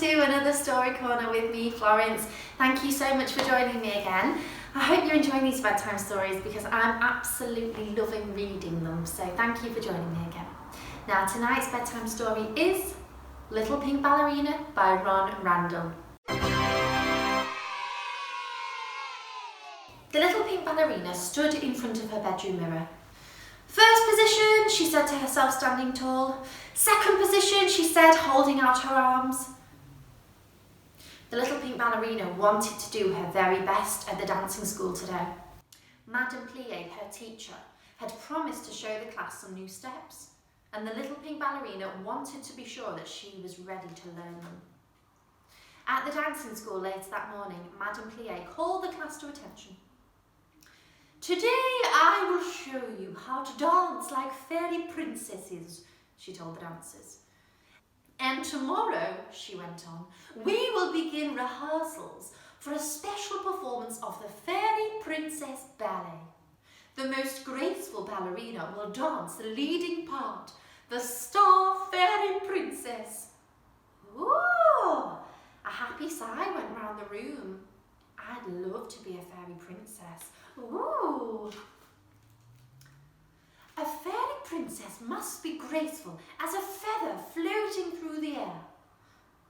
to another Story Corner with me, Florence. Thank you so much for joining me again. I hope you're enjoying these bedtime stories because I'm absolutely loving reading them, so thank you for joining me again. Now tonight's bedtime story is Little Pink Ballerina by Ronne and Randall. The little pink ballerina stood in front of her bedroom mirror. First position, she said to herself standing tall. Second position, she said, holding out her arms. The little pink ballerina wanted to do her very best at the dancing school today. Madame Plié, her teacher, had promised to show the class some new steps, and the little pink ballerina wanted to be sure that she was ready to learn them. At the dancing school later that morning, Madame Plié called the class to attention. Today I will show you how to dance like fairy princesses, she told the dancers. And tomorrow, she went on, we will begin rehearsals for a special performance of the Fairy Princess Ballet. The most graceful ballerina will dance the leading part, the Star Fairy Princess. Ooh! A happy sigh went round the room. I'd love to be a fairy princess. Ooh! A fairy princess must be graceful as a feather floating through the air,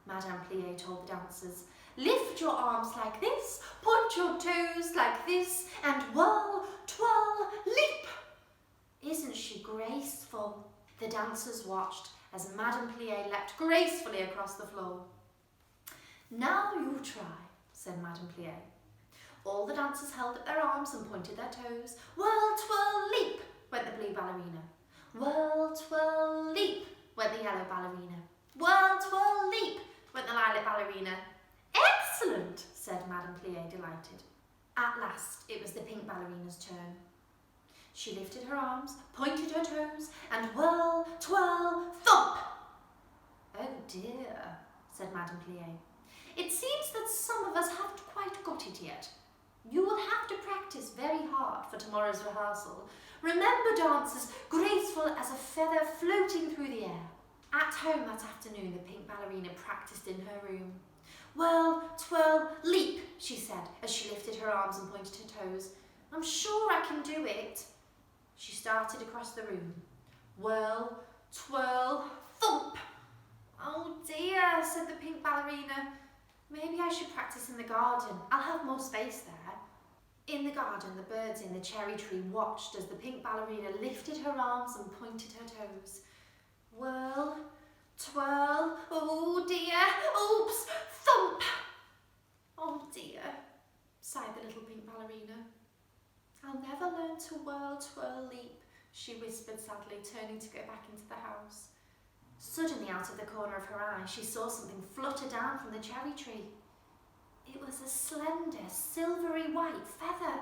Madame Plié told the dancers. Lift your arms like this, point your toes like this, and whirl, twirl, leap. Isn't she graceful? The dancers watched as Madame Plié leapt gracefully across the floor. Now you try, said Madame Plié. All the dancers held up their arms and pointed their toes. Whirl, twirl, leap, went the blue ballerina. Whirl, twirl, leap, went the yellow ballerina. Whirl, twirl, leap, went the lilac ballerina. Excellent, said Madame Plié, delighted. At last, it was the pink ballerina's turn. She lifted her arms, pointed her toes, and whirl, twirl, thump. Oh dear, said Madame Plié. It seems that some of us haven't quite got it yet. You will have to practice very hard for tomorrow's rehearsal. Remember, dancers, graceful as a feather floating through the air. At home that afternoon, the pink ballerina practiced in her room. Whirl, twirl, leap, she said as she lifted her arms and pointed her toes. I'm sure I can do it. She started across the room. Whirl, twirl, thump. Oh dear, said the pink ballerina. Maybe I should practice in the garden. I'll have more space there. In the garden, the birds in the cherry tree watched as the pink ballerina lifted her arms and pointed her toes. Whirl, twirl, oh dear, oops, thump. Oh dear, sighed the little pink ballerina. I'll never learn to whirl, twirl, leap, she whispered sadly, turning to go back into the house. Suddenly, out of the corner of her eye, she saw something flutter down from the cherry tree. It was a slender, silvery white feather.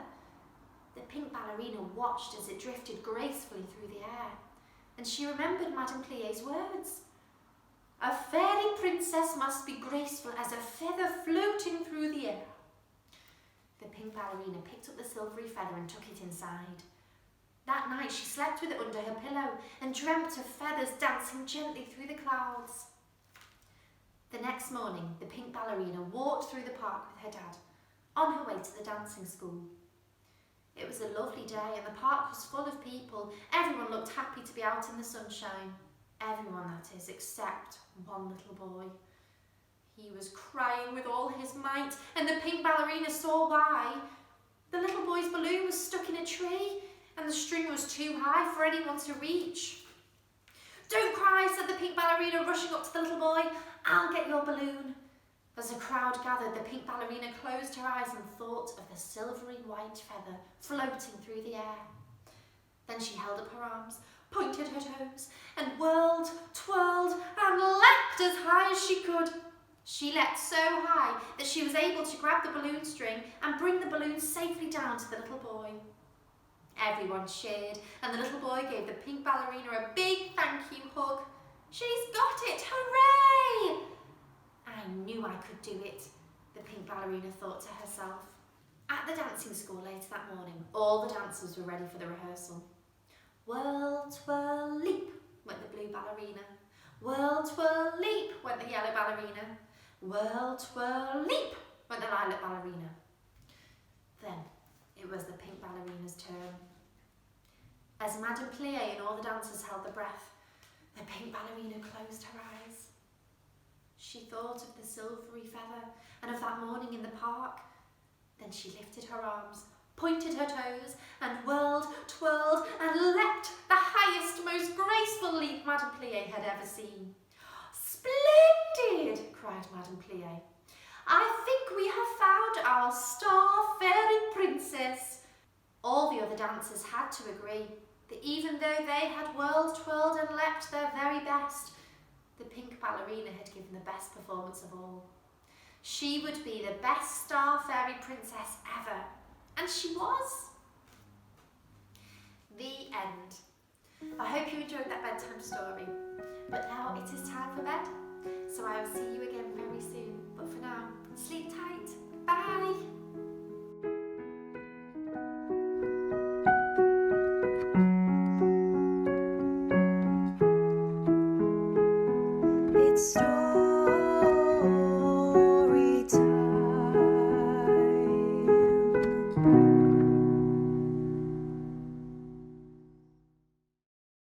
The pink ballerina watched as it drifted gracefully through the air, and she remembered Madame Plié's words. A fairy princess must be graceful as a feather floating through the air. The pink ballerina picked up the silvery feather and took it inside. That night she slept with it under her pillow and dreamt of feathers dancing gently through the clouds. The next morning, the pink ballerina walked through the park with her dad, on her way to the dancing school. It was a lovely day and the park was full of people. Everyone looked happy to be out in the sunshine. Everyone, that is, except one little boy. He was crying with all his might, and the pink ballerina saw why. The little boy's balloon was stuck in a tree, and the string was too high for anyone to reach. Don't cry, said the pink ballerina, rushing up to the little boy. I'll get your balloon. As the crowd gathered, the pink ballerina closed her eyes and thought of the silvery white feather floating through the air. Then she held up her arms, pointed her toes, and whirled, twirled, and leapt as high as she could. She leapt so high that she was able to grab the balloon string and bring the balloon safely down to the little boy. Everyone cheered, and the little boy gave the pink ballerina a big thank you hug. She's got it! Hooray! I knew I could do it, the pink ballerina thought to herself. At the dancing school later that morning, all the dancers were ready for the rehearsal. Whirl, twirl, leap, went the blue ballerina. Whirl, twirl, leap, went the yellow ballerina. Whirl, twirl, leap, went the lilac ballerina. Then it was the pink ballerina's turn. As Madame Plie and all the dancers held their breath, the pink ballerina closed her eyes. She thought of the silvery feather and of that morning in the park. Then she lifted her arms, pointed her toes, and whirled, twirled, and leapt the highest, most graceful leap Madame Plie had ever seen. "Splendid!" cried Madame Plie. "I think we have found our star fairy princess." All the other dancers had to agree that even though they had whirled, twirled, and leapt their very best, the pink ballerina had given the best performance of all. She would be the best star fairy princess ever, and she was. The end. I hope you enjoyed that bedtime story, but now it is time for bed, so I will see you again very soon. But for now, sleep tight. Bye. It's